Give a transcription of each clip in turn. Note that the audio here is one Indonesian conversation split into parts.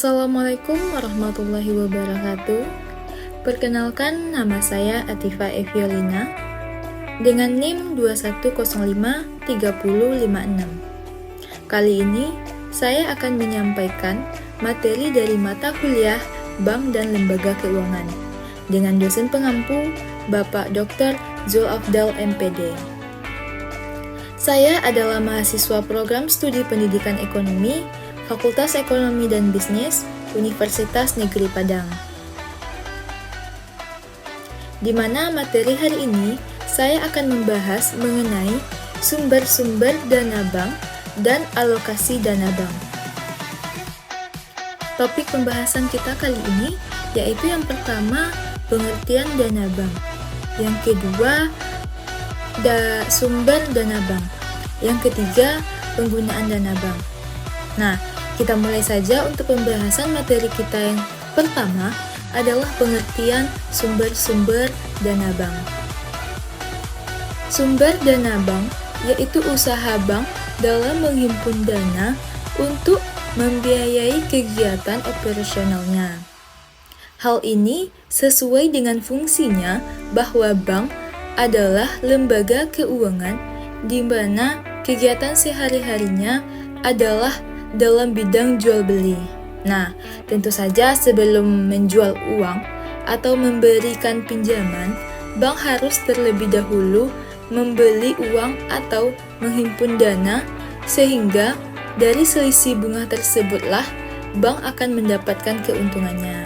Assalamualaikum warahmatullahi wabarakatuh. Perkenalkan, nama saya Atifa Eviolina dengan NIM 21053056. Kali ini saya akan menyampaikan materi dari mata kuliah Bank dan Lembaga Keuangan dengan dosen pengampu Bapak Dr. Zul Afdal MPD. Saya adalah mahasiswa program studi pendidikan ekonomi Fakultas Ekonomi dan Bisnis Universitas Negeri Padang. Di mana materi hari ini saya akan membahas mengenai sumber-sumber dana bank dan alokasi dana bank. Topik pembahasan kita kali ini yaitu yang pertama pengertian dana bank, yang kedua sumber dana bank, yang ketiga penggunaan dana bank. Nah, kita mulai saja untuk pembahasan materi kita yang pertama adalah pengertian sumber-sumber dana bank. Sumber dana bank yaitu usaha bank dalam menghimpun dana untuk membiayai kegiatan operasionalnya. Hal ini sesuai dengan fungsinya bahwa bank adalah lembaga keuangan di mana kegiatan sehari-harinya adalah dalam bidang jual beli. Nah, tentu saja sebelum menjual uang atau memberikan pinjaman, bank harus terlebih dahulu membeli uang atau menghimpun dana, sehingga dari selisih bunga tersebutlah bank akan mendapatkan keuntungannya.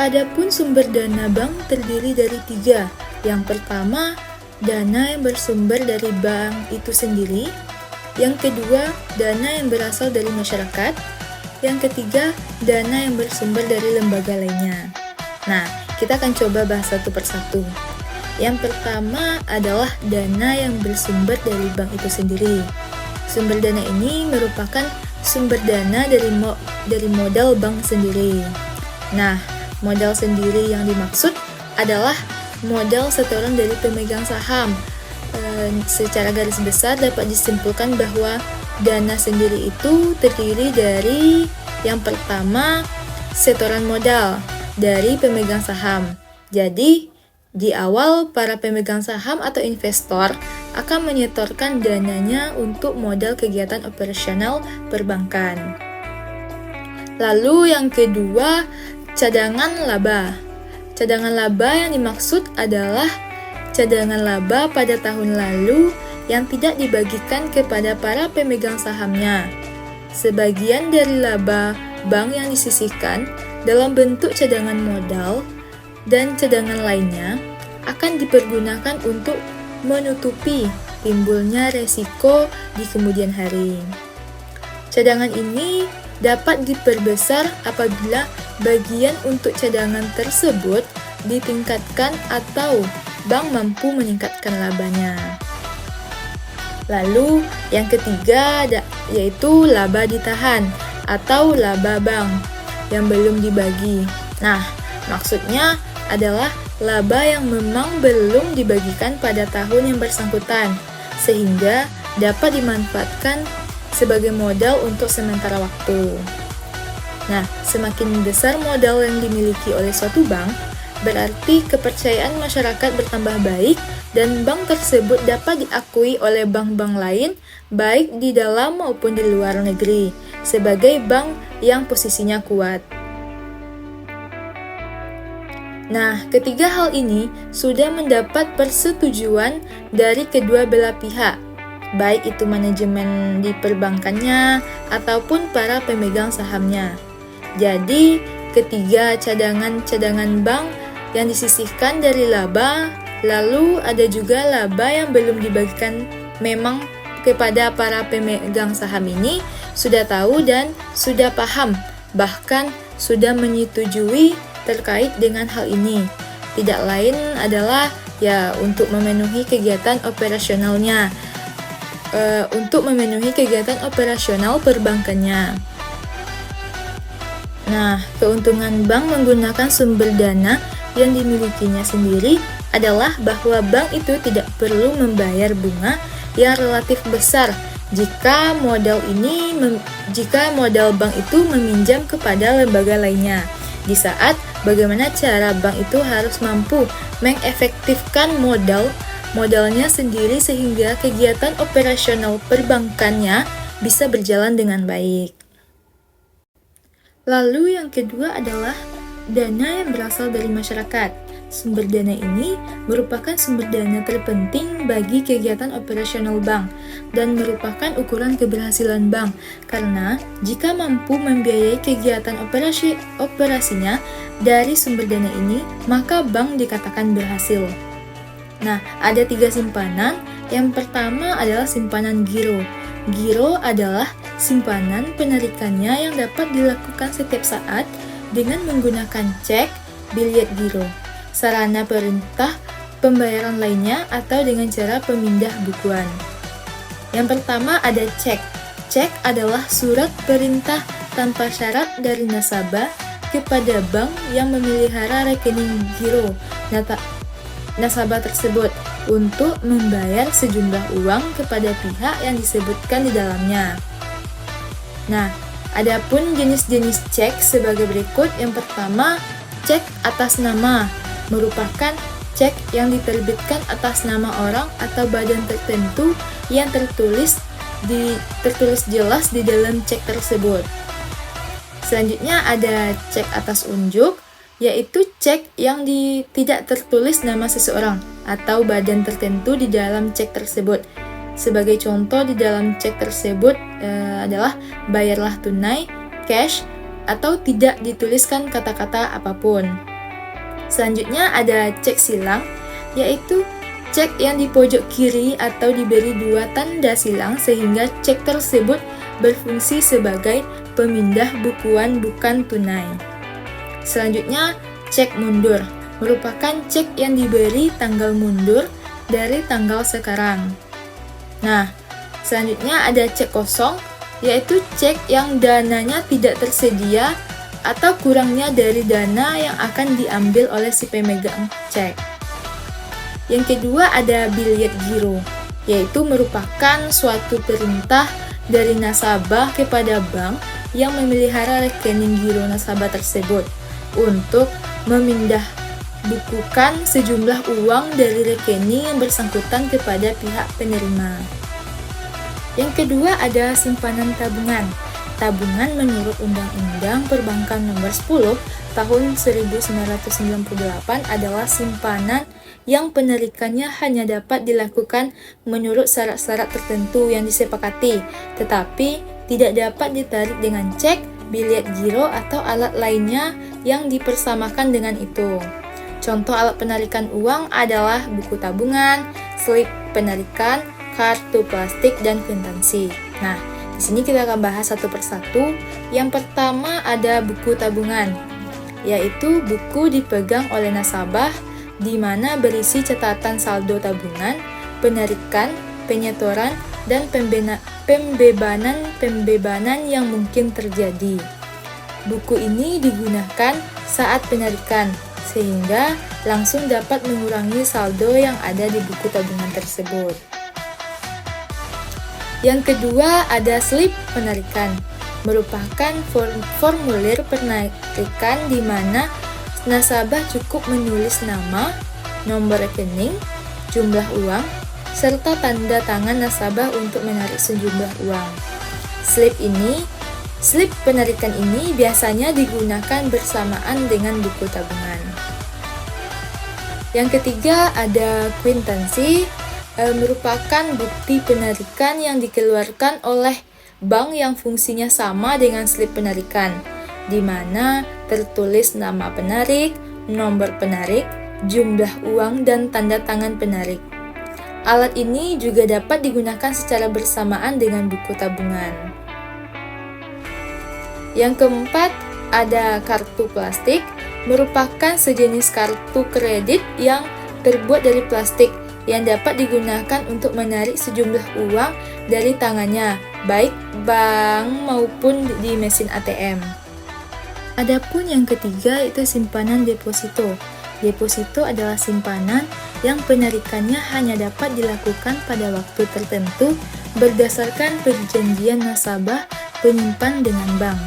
Adapun sumber dana bank terdiri dari 3. Yang pertama, dana yang bersumber dari bank itu sendiri. Yang kedua, dana yang berasal dari masyarakat. Yang ketiga, dana yang bersumber dari lembaga lainnya. Nah, kita akan coba bahas satu persatu. Yang pertama adalah dana yang bersumber dari bank itu sendiri. Sumber dana ini merupakan sumber dana dari modal bank sendiri. Nah, modal sendiri yang dimaksud adalah modal setoran dari pemegang saham. Secara garis besar dapat disimpulkan bahwa dana sendiri itu terdiri dari yang pertama setoran modal dari pemegang saham. Jadi di awal para pemegang saham atau investor akan menyetorkan dananya untuk modal kegiatan operasional perbankan. Lalu yang kedua, cadangan laba. Cadangan laba yang dimaksud adalah cadangan laba pada tahun lalu yang tidak dibagikan kepada para pemegang sahamnya. Sebagian dari laba bank yang disisihkan dalam bentuk cadangan modal dan cadangan lainnya akan dipergunakan untuk menutupi timbulnya resiko di kemudian hari. Cadangan ini dapat diperbesar apabila bagian untuk cadangan tersebut ditingkatkan atau bank mampu meningkatkan labanya. Lalu yang ketiga yaitu laba ditahan atau laba bank yang belum dibagi. Nah, maksudnya adalah laba yang memang belum dibagikan pada tahun yang bersangkutan sehingga dapat dimanfaatkan sebagai modal untuk sementara waktu. Nah, semakin besar modal yang dimiliki oleh suatu bank, berarti kepercayaan masyarakat bertambah baik dan bank tersebut dapat diakui oleh bank-bank lain baik di dalam maupun di luar negeri sebagai bank yang posisinya kuat. Nah, ketiga hal ini sudah mendapat persetujuan dari kedua belah pihak, baik itu manajemen di perbankannya ataupun para pemegang sahamnya. Jadi, ketiga cadangan bank yang disisihkan dari laba, lalu ada juga laba yang belum dibagikan memang kepada para pemegang saham ini sudah tahu dan sudah paham, bahkan sudah menyetujui terkait dengan hal ini. Tidak lain adalah untuk memenuhi kegiatan operasionalnya, untuk memenuhi kegiatan operasional perbankannya. Nah, keuntungan bank menggunakan sumber dana yang dimilikinya sendiri adalah bahwa bank itu tidak perlu membayar bunga yang relatif besar jika modal bank itu meminjam kepada lembaga lainnya. Di saat bagaimana cara bank itu harus mampu mengefektifkan modalnya sendiri sehingga kegiatan operasional perbankannya bisa berjalan dengan baik. Lalu yang kedua adalah dana yang berasal dari masyarakat. Sumber dana ini merupakan sumber dana terpenting bagi kegiatan operasional bank dan merupakan ukuran keberhasilan bank karena jika mampu membiayai kegiatan operasinya dari sumber dana ini, maka bank dikatakan berhasil. Nah, ada 3 simpanan. Yang pertama adalah simpanan giro. Giro adalah simpanan penarikannya yang dapat dilakukan setiap saat dengan menggunakan cek, biliet giro, sarana perintah pembayaran lainnya, atau dengan cara pemindah bukuan. Yang pertama ada cek. Cek adalah surat perintah tanpa syarat dari nasabah kepada bank yang memelihara rekening giro nasabah tersebut untuk membayar sejumlah uang kepada pihak yang disebutkan di dalamnya. Nah, adapun jenis-jenis cek sebagai berikut. Yang pertama, cek atas nama merupakan cek yang diterbitkan atas nama orang atau badan tertentu yang tertulis jelas di dalam cek tersebut. Selanjutnya ada cek atas unjuk, yaitu cek yang tidak tertulis nama seseorang atau badan tertentu di dalam cek tersebut. Sebagai contoh di dalam cek tersebut adalah bayarlah tunai, cash, atau tidak dituliskan kata-kata apapun. Selanjutnya ada cek silang, yaitu cek yang di pojok kiri atau diberi 2 tanda silang sehingga cek tersebut berfungsi sebagai pemindah bukuan bukan tunai. Selanjutnya, cek mundur merupakan cek yang diberi tanggal mundur dari tanggal sekarang. Nah, selanjutnya ada cek kosong, yaitu cek yang dananya tidak tersedia atau kurangnya dari dana yang akan diambil oleh si pemegang cek. Yang kedua ada biliet giro, yaitu merupakan suatu perintah dari nasabah kepada bank yang memelihara rekening giro nasabah tersebut untuk memindah bukukan sejumlah uang dari rekening yang bersangkutan kepada pihak penerima. Yang kedua ada simpanan tabungan. Tabungan menurut Undang-Undang Perbankan Nomor 10 Tahun 1998 adalah simpanan yang penarikannya hanya dapat dilakukan menurut syarat-syarat tertentu yang disepakati, tetapi tidak dapat ditarik dengan cek, biliet giro, atau alat lainnya yang dipersamakan dengan itu. Contoh alat penarikan uang adalah buku tabungan, slip penarikan, kartu plastik, dan kwitansi. Nah, di sini kita akan bahas satu persatu. Yang pertama ada buku tabungan, yaitu buku dipegang oleh nasabah di mana berisi catatan saldo tabungan, penarikan, penyetoran, dan pembebanan yang mungkin terjadi. Buku ini digunakan saat penarikan sehingga langsung dapat mengurangi saldo yang ada di buku tabungan tersebut. Yang kedua ada slip penarikan, merupakan formulir penarikan di mana nasabah cukup menulis nama, nomor rekening, jumlah uang, serta tanda tangan nasabah untuk menarik sejumlah uang. Slip penarikan ini biasanya digunakan bersamaan dengan buku tabungan. Yang ketiga ada kwitansi, merupakan bukti penarikan yang dikeluarkan oleh bank yang fungsinya sama dengan slip penarikan, di mana tertulis nama penarik, nomor penarik, jumlah uang, dan tanda tangan penarik. Alat ini juga dapat digunakan secara bersamaan dengan buku tabungan. Yang keempat, ada kartu plastik, merupakan sejenis kartu kredit yang terbuat dari plastik yang dapat digunakan untuk menarik sejumlah uang dari tangannya, baik bank maupun di mesin ATM. Adapun yang ketiga itu simpanan deposito, Deposito adalah simpanan yang penarikannya hanya dapat dilakukan pada waktu tertentu berdasarkan perjanjian nasabah penyimpan dengan bank.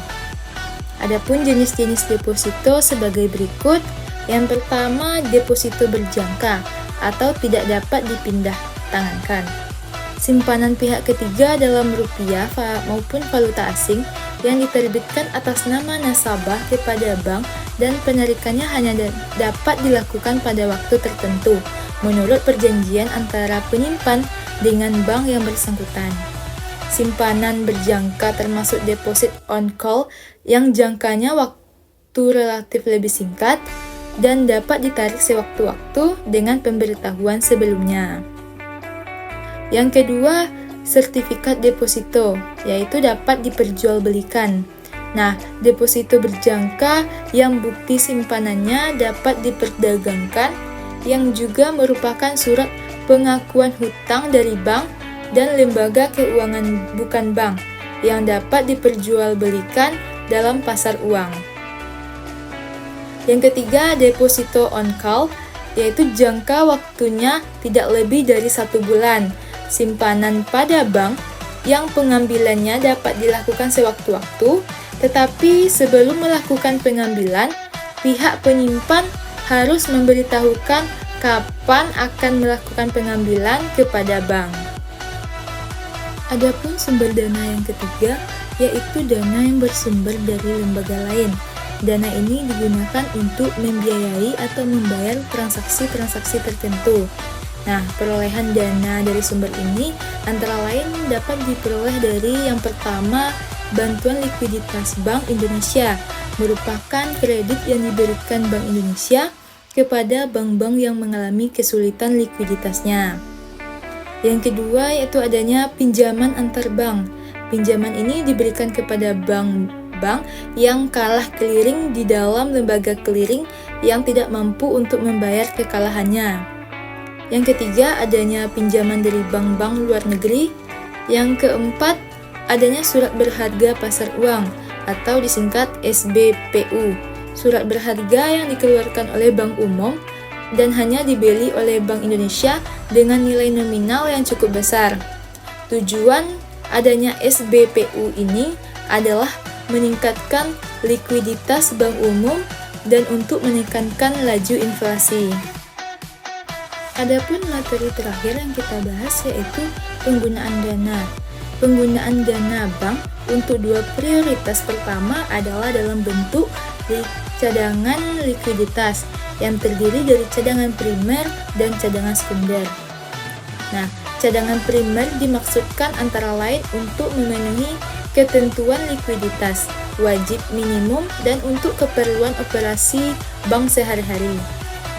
Adapun jenis-jenis deposito sebagai berikut. Yang pertama, deposito berjangka atau tidak dapat dipindah tangankan. Simpanan pihak ketiga dalam rupiah maupun valuta asing yang diterbitkan atas nama nasabah kepada bank dan penarikannya hanya dapat dilakukan pada waktu tertentu menurut perjanjian antara penyimpan dengan bank yang bersangkutan. Simpanan berjangka termasuk deposit on call yang jangkanya waktu relatif lebih singkat dan dapat ditarik sewaktu-waktu dengan pemberitahuan sebelumnya. Yang kedua, sertifikat deposito, yaitu dapat diperjualbelikan. Nah, deposito berjangka yang bukti simpanannya dapat diperdagangkan, yang juga merupakan surat pengakuan hutang dari bank dan lembaga keuangan bukan bank, yang dapat diperjualbelikan dalam pasar uang. Yang ketiga, deposito on call, yaitu jangka waktunya tidak lebih dari 1 bulan. Simpanan pada bank yang pengambilannya dapat dilakukan sewaktu-waktu, tetapi sebelum melakukan pengambilan, pihak penyimpan harus memberitahukan kapan akan melakukan pengambilan kepada bank. Adapun sumber dana yang ketiga, yaitu dana yang bersumber dari lembaga lain. Dana ini digunakan untuk membiayai atau membayar transaksi-transaksi tertentu. Nah, perolehan dana dari sumber ini antara lain dapat diperoleh dari yang pertama, bantuan likuiditas Bank Indonesia, merupakan kredit yang diberikan Bank Indonesia kepada bank-bank yang mengalami kesulitan likuiditasnya. Yang kedua yaitu adanya pinjaman antar bank. Pinjaman ini diberikan kepada bank-bank yang kalah clearing di dalam lembaga clearing yang tidak mampu untuk membayar kekalahannya. Yang ketiga, adanya pinjaman dari bank-bank luar negeri. Yang keempat, adanya surat berharga pasar uang atau disingkat SBPU. Surat berharga yang dikeluarkan oleh bank umum dan hanya dibeli oleh Bank Indonesia dengan nilai nominal yang cukup besar. Tujuan adanya SBPU ini adalah meningkatkan likuiditas bank umum dan untuk menekankan laju inflasi. Adapun materi terakhir yang kita bahas yaitu penggunaan dana. Penggunaan dana bank untuk dua prioritas pertama adalah dalam bentuk cadangan likuiditas yang terdiri dari cadangan primer dan cadangan sekunder. Nah, cadangan primer dimaksudkan antara lain untuk memenuhi ketentuan likuiditas, wajib minimum dan untuk keperluan operasi bank sehari-hari,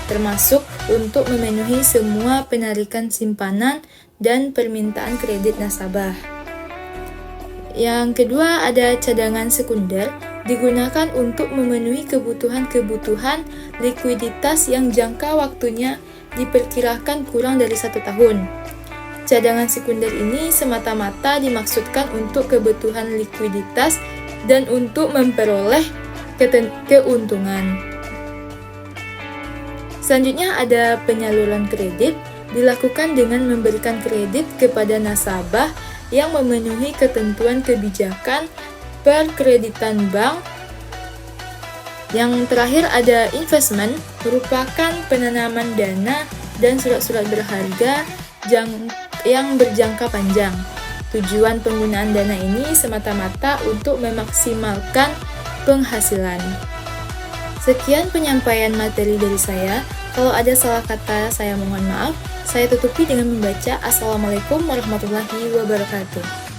termasuk untuk memenuhi semua penarikan simpanan dan permintaan kredit nasabah. Yang kedua ada cadangan sekunder, digunakan untuk memenuhi kebutuhan-kebutuhan likuiditas yang jangka waktunya diperkirakan kurang dari 1 tahun. Cadangan sekunder ini semata-mata dimaksudkan untuk kebutuhan likuiditas dan untuk memperoleh keuntungan. Selanjutnya ada penyaluran kredit, dilakukan dengan memberikan kredit kepada nasabah yang memenuhi ketentuan kebijakan perkreditan bank. Yang terakhir ada investment, merupakan penanaman dana dan surat-surat berharga yang berjangka panjang. Tujuan penggunaan dana ini semata-mata untuk memaksimalkan penghasilan. Sekian penyampaian materi dari saya. Kalau ada salah kata, saya mohon maaf. Saya tutupi dengan membaca Assalamualaikum warahmatullahi wabarakatuh.